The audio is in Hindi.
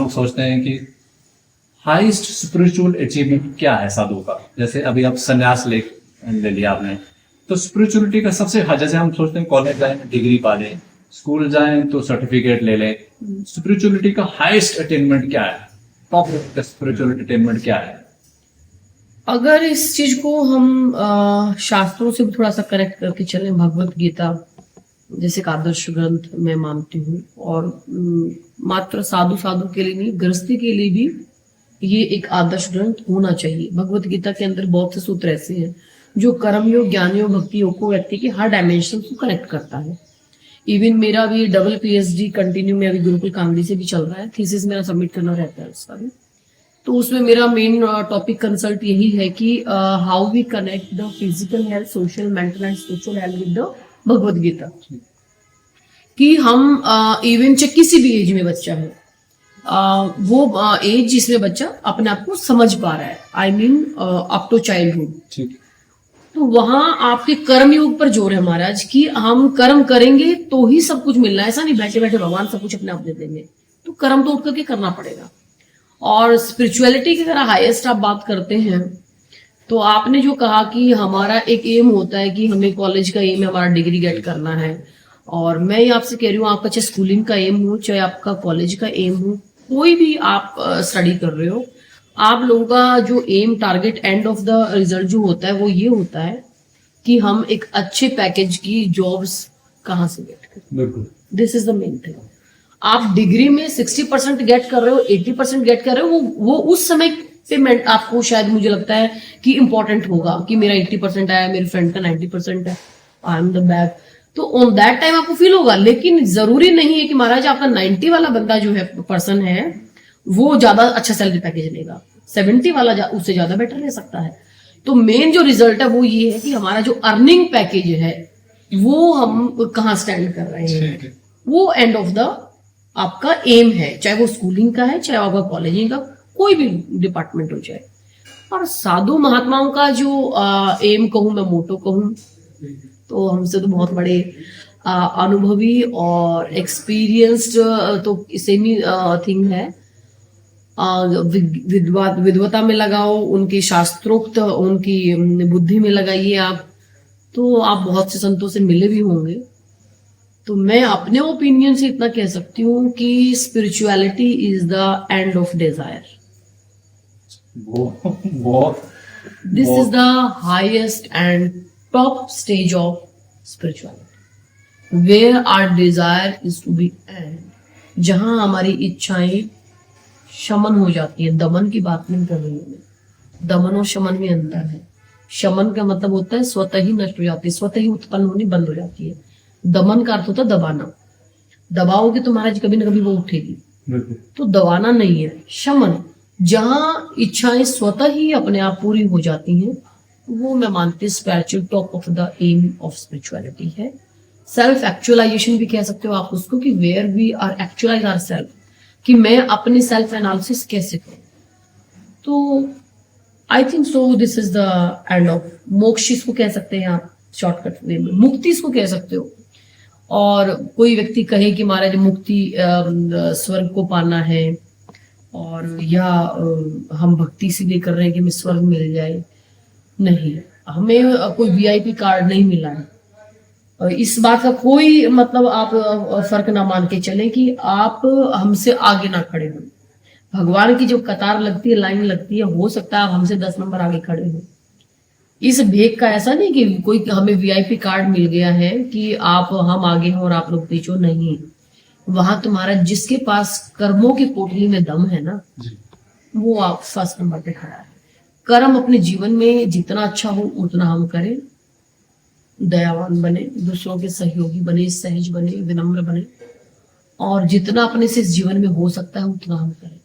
लोग सोचते हैं कि हाईएस्ट स्पिरिचुअल अचीवमेंट क्या है साधु का। जैसे अभी आप संन्यास ले लिया आपने, तो स्पिरिचुअलिटी का सबसे जैसे हम सोचते हैं कॉलेज जाए डिग्री पा लें, स्कूल जाएं तो सर्टिफिकेट ले लें, स्पिरिचुअलिटी का हाईएस्ट अटेनमेंट क्या है, टॉप स्पिरिचुअल अटेनमेंट क्या है? अगर इस चीज को हम शास्त्रों से भी थोड़ा सा कनेक्ट करके चलें, भगवत गीता जैसे एक आदर्श ग्रंथ मैं मानती हूँ, और मात्र साधु साधु के लिए नहीं, गृहस्थी के लिए भी ये एक आदर्श ग्रंथ होना चाहिए। भगवत गीता के अंदर बहुत से सूत्र ऐसे हैं जो कर्मयोग, ज्ञान योग, भक्ति योग को व्यक्ति के हर डायमेंशन को कनेक्ट करता है। इवन मेरा भी डबल पीएचडी कंटिन्यू में अभी गुरुकुल कांगड़ी से भी चल रहा है, थीसिस मेरा सबमिट करना रहता है उसका भी। तो उसमें मेरा मेन टॉपिक कंसल्ट यही है कि how we connect the physical health, social, mental and spiritual health with the Bhagavad Gita. कि हम इवन चाहे किसी भी एज में बच्चा है, वो एज जिसमें बच्चा अपने आप को समझ पा रहा है, I mean up to childhood, तो वहां आपके कर्म योग पर जोर है महाराज कि हम कर्म करेंगे तो ही सब कुछ मिलना है। ऐसा नहीं बैठे बैठे भगवान सब कुछ अपने आप दे देंगे, तो कर्म तो उठ करके करना पड़ेगा। और स्पिरिचुअलिटी की अगर हाईएस्ट आप बात करते हैं, तो आपने जो कहा कि हमारा एक एम होता है कि हमें कॉलेज का एम है हमारा डिग्री गेट करना है, और मैं ये आपसे कह रही हूँ आपका चाहे स्कूलिंग का एम हो, चाहे आपका कॉलेज का एम हो, कोई भी आप स्टडी कर रहे हो, आप लोगों का जो aim, target, end of the result जो होता है वो ये होता है कि हम एक अच्छे पैकेज की जॉब्स कहाँ से गेट करें। This is the main thing. आप डिग्री में 60% गेट कर रहे हो, 80% गेट कर रहे हो, वो उस समय पे आपको शायद मुझे लगता है कि इंपॉर्टेंट होगा कि मेरा 80% आया, मेरे फ्रेंड का 90% है, आई एम द बैक, तो ऑन दैट टाइम आपको फील होगा। लेकिन जरूरी नहीं है कि महाराज आपका 90 वाला बंदा जो है पर्सन है वो ज्यादा अच्छा सैलरी पैकेज लेगा, 70 वाला उससे ज्यादा बेटर ले सकता है। तो मेन जो रिजल्ट है वो ये है कि हमारा जो अर्निंग पैकेज है वो हम कहाँ स्टैंड कर रहे हैं, वो एंड ऑफ द आपका एम है, चाहे वो स्कूलिंग का है, चाहे आपका कॉलेजिंग का, कोई भी डिपार्टमेंट हो जाए। और साधु महात्माओं का जो एम कहूं मैं, मोटो कहूं, तो हमसे तो बहुत बड़े अनुभवी और एक्सपीरियंस्ड तो सेम ही थिंग है। विद्वता में लगाओ, उनकी शास्त्रोक्त उनकी बुद्धि में लगाइए आप, तो आप बहुत से संतों से मिले भी होंगे। तो मैं अपने ओपिनियन से इतना कह सकती हूँ कि spirituality is the end of desire. This is the highest and top stage of spirituality, where our desire is to be end, जहां हमारी इच्छाएं शमन हो जाती है। दमन की बात नहीं कर रही हूं मैं, दमन और शमन में अंतर है। शमन का मतलब होता है स्वतः ही नष्ट हो जाती है, स्वतः ही उत्पन्न होनी बंद हो जाती है। दमन का अर्थ होता है दबाना, दबाओगे तो महाराज कभी ना कभी वो उठेगी, तो दबाना नहीं है। शमन, जहां इच्छाएं स्वतः ही अपने आप पूरी हो जाती हैं, वो मैं मानती हूँ spiritual top of the aim of spirituality है। सेल्फ एक्चुअलाइजेशन भी कह सकते हो आप उसको, कि where we are actualise our self, कि मैं अपने सेल्फ एनालिसिस कैसे करूं। तो I think so this is the end of moksha, इसको कह सकते हैं आप शॉर्टकट वे में, मुक्ति इसको कह सकते हो। और कोई व्यक्ति कहे कि महाराज मुक्ति स्वर्ग को पाना है, और या हम भक्ति इसीलिए कर रहे हैं कि हमें स्वर्ग मिल जाए, नहीं, हमें कोई वीआईपी कार्ड नहीं मिला है। इस बात का कोई मतलब आप फर्क ना मान के चले कि आप हमसे आगे ना खड़े हो। भगवान की जो कतार लगती है, लाइन लगती है, हो सकता है आप हमसे 10 नंबर आगे खड़े हो। इस भेग का ऐसा नहीं कि कोई हमें वीआईपी कार्ड मिल गया है कि आप हम आगे हैं और आप लोग पीछे, नहीं। वहां तुम्हारा जिसके पास कर्मों की पोटली में दम है ना, वो आप फर्स्ट नंबर पे खड़ा है। कर्म अपने जीवन में जितना अच्छा हो उतना हम करें, दयावान बने, दूसरों के सहयोगी बने, सहज बने, विनम्र बने, और जितना अपने से इस जीवन में हो सकता है उतना हम करें।